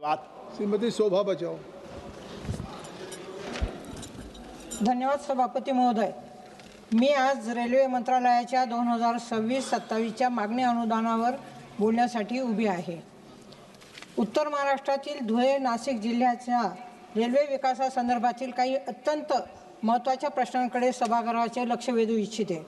श्रीमती शोभा बचाव। धन्यवाद सभापती महोदय। मी आज रेल्वे मंत्रालयाच्या 2026-27च्या मागणी अनुदानावर बोलण्यासाठी उभी आहे। उत्तर महाराष्ट्रातील धुळे नाशिक जिल्ह्याच्या रेल्वे विकासासंदर्भातील काही अत्यंत महत्त्वाच्या प्रश्नांकडे सभागृहाचे लक्ष वेधू इच्छिते।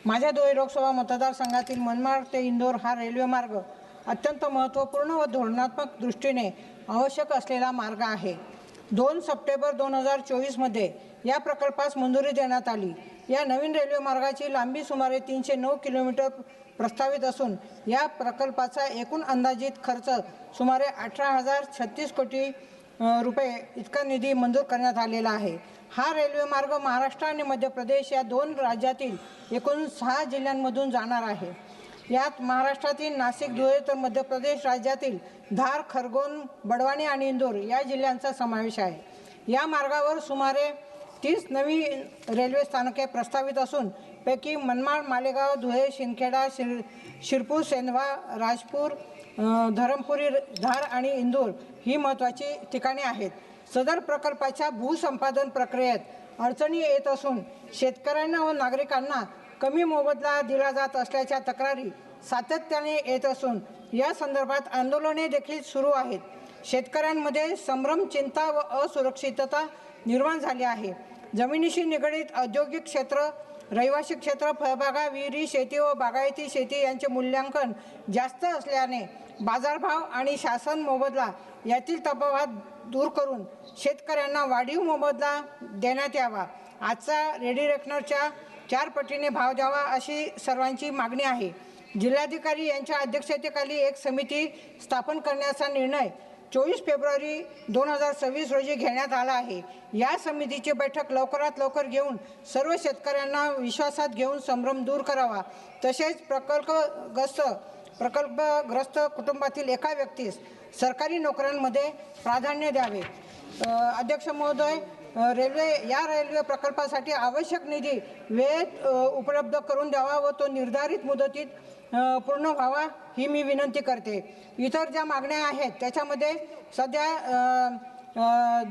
माझ्या धुळे लोकसभा मतदारसंघातील मनमाड ते इंदोर हा रेल्वे मार्ग अत्यंत महत्त्वपूर्ण व धोरणात्मक दृष्टीने आवश्यक असलेला मार्ग आहे। 2 सप्टेंबर 2024 मध्ये या प्रकल्पास मंजुरी देण्यात आली। या नवीन रेल्वे मार्गाची लांबी सुमारे 309 किलोमीटर प्रस्तावित असून या प्रकल्पाचा एकूण अंदाजित खर्च सुमारे 18,036 कोटी रुपये इतका निधी मंजूर करण्यात आलेला आहे। हा रेल्वे मार्ग महाराष्ट्र आणि मध्य प्रदेश या 2 राज्यातील एकूण 6 जिल्ह्यांमधून जाणार आहे। यात महाराष्ट्रातील नाशिक धुळे तर मध्य प्रदेश राज्यातील धार खरगोन बडवानी आणि इंदोर या जिल्ह्यांचा समावेश आहे। या मार्गावर सुमारे 30 नवी रेल्वे स्थानके प्रस्तावित असून पैकी मनमाड मालेगाव धुळे शिंदखेडा शिरपूर सेंधवा राजपूर धरमपुरी धार आणि इंदोर ही महत्त्वाची ठिकाणे आहेत। सदर प्रकल्पाच्या भूसंपादन प्रक्रियेत अडचणी येत असून शेतकऱ्यांना व नागरिकांना कमी मोबदला दिला जात असल्याच्या तक्रारी सातत्याने येत असून या संदर्भात आंदोलने देखील सुरू आहेत। शेतकऱ्यांमध्ये संभ्रम चिंता व असुरक्षितता निर्माण झाली आहे। जमिनीशी निगडीत औद्योगिक क्षेत्र रहिवासी क्षेत्र फळबागा विहिरी शेती व बागायती शेती यांचे मूल्यांकन जास्त असल्याने बाजारभाव आणि शासन मोबदला यातील तफावत दूर करून शेतकऱ्यांना वाढीव मोबदला देण्यात यावा। आजचा रेडी रेकनरच्या 4 पटीने भाव द्यावा अशी सर्वांची मागणी आहे। जिल्हाधिकारी यांच्या अध्यक्षतेखाली एक समिती स्थापन करण्याचा निर्णय 24 फेब्रुवारी 2026 रोजी घेण्यात आला आहे। या समितीची बैठक लवकरात लवकर घेऊन सर्व शेतकऱ्यांना विश्वासात घेऊन संभ्रम दूर करावा। तसेच प्रकल्पग्रस्त कुटुंबातील एका व्यक्तीस सरकारी नोकऱ्यांमध्ये प्राधान्य द्यावे। अध्यक्ष महोदय, रेल्वे प्रकल्पासाठी आवश्यक निधी वेळेत उपलब्ध करून द्यावा व तो निर्धारित मुदतीत पूर्ण व्हावा ही मी विनंती करते। इतर ज्या मागण्या आहेत त्याच्यामध्ये सध्या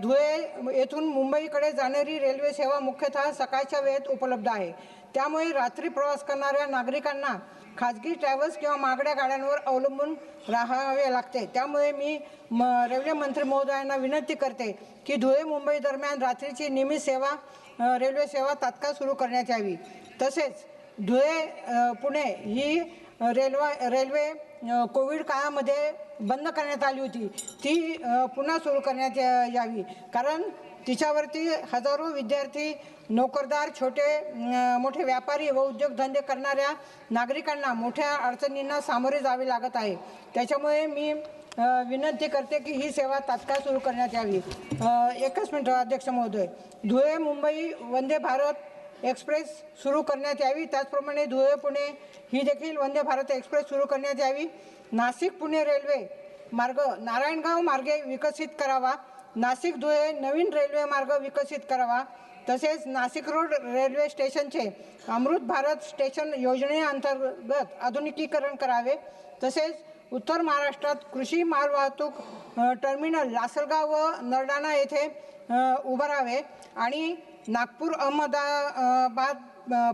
धुळे येथून मुंबईकडे जाणारी रेल्वे सेवा मुख्यतः सकाळच्या वेळेत उपलब्ध आहे। त्यामुळे रात्री प्रवास करणाऱ्या नागरिकांना खाजगी ट्रॅव्हल्स किंवा महागड्या गाड्यांवर अवलंबून राहावे लागते। त्यामुळे मी रेल्वे मंत्री महोदयांना विनंती करते की धुळे मुंबई दरम्यान रात्रीची नियमित रेल्वे सेवा तात्काळ सुरू करण्यात यावी। तसेच धुळे पुणे ही रेल्वे कोविड काळामध्ये बंद करण्यात आली होती, ती पुन्हा सुरू करण्यात यावी। कारण तिच्यावरती हजारो विद्यार्थी नोकरदार छोटे मोठे व्यापारी व उद्योगधंदे करणाऱ्या नागरिकांना मोठ्या अडचणींना सामोरे जावे लागत आहे। त्याच्यामुळे मी विनंती करते की ही सेवा तात्काळ सुरू करण्यात यावी। एकच मिनिट अध्यक्ष महोदय, धुळे मुंबई वंदे भारत एक्सप्रेस सुरू करण्यात यावी। त्याचप्रमाणे धुळे पुणे ही देखील वंदे भारत एक्सप्रेस सुरू करण्यात यावी। नाशिक पुणे रेल्वे मार्ग नारायणगाव मार्गे विकसित करावा। नाशिक धुळे नवीन रेल्वे मार्ग विकसित करावा। तसेच नाशिक रोड रेल्वे स्टेशनचे अमृत भारत स्टेशन योजनेअंतर्गत आधुनिकीकरण करावे। तसेच उत्तर महाराष्ट्रात कृषी मालवाहतूक टर्मिनल लासलगाव व नरडाणा येथे उभारावे आणि नागपूर अहमदाबाद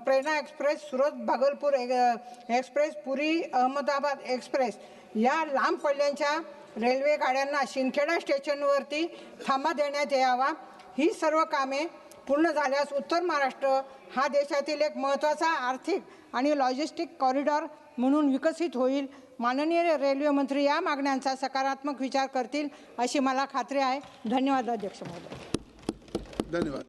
प्रेरणा express Surat Bhagalpur express Puri Ahmedabad express या लांब पल्ल्याच्या रेल्वे गाड्यांना शिंदखेडा स्टेशनवरती थांबा देण्यात यावा। ही सर्व कामे पूर्ण झाल्यास उत्तर महाराष्ट्र हा देशातील एक महत्त्वाचा आर्थिक आणि लॉजिस्टिक कॉरिडॉर म्हणून विकसित होईल। माननीय रेल्वे मंत्री या मागण्यांचा सकारात्मक विचार करतील अशी मला खात्री आहे। धन्यवाद अध्यक्ष महोदय। धन्यवाद।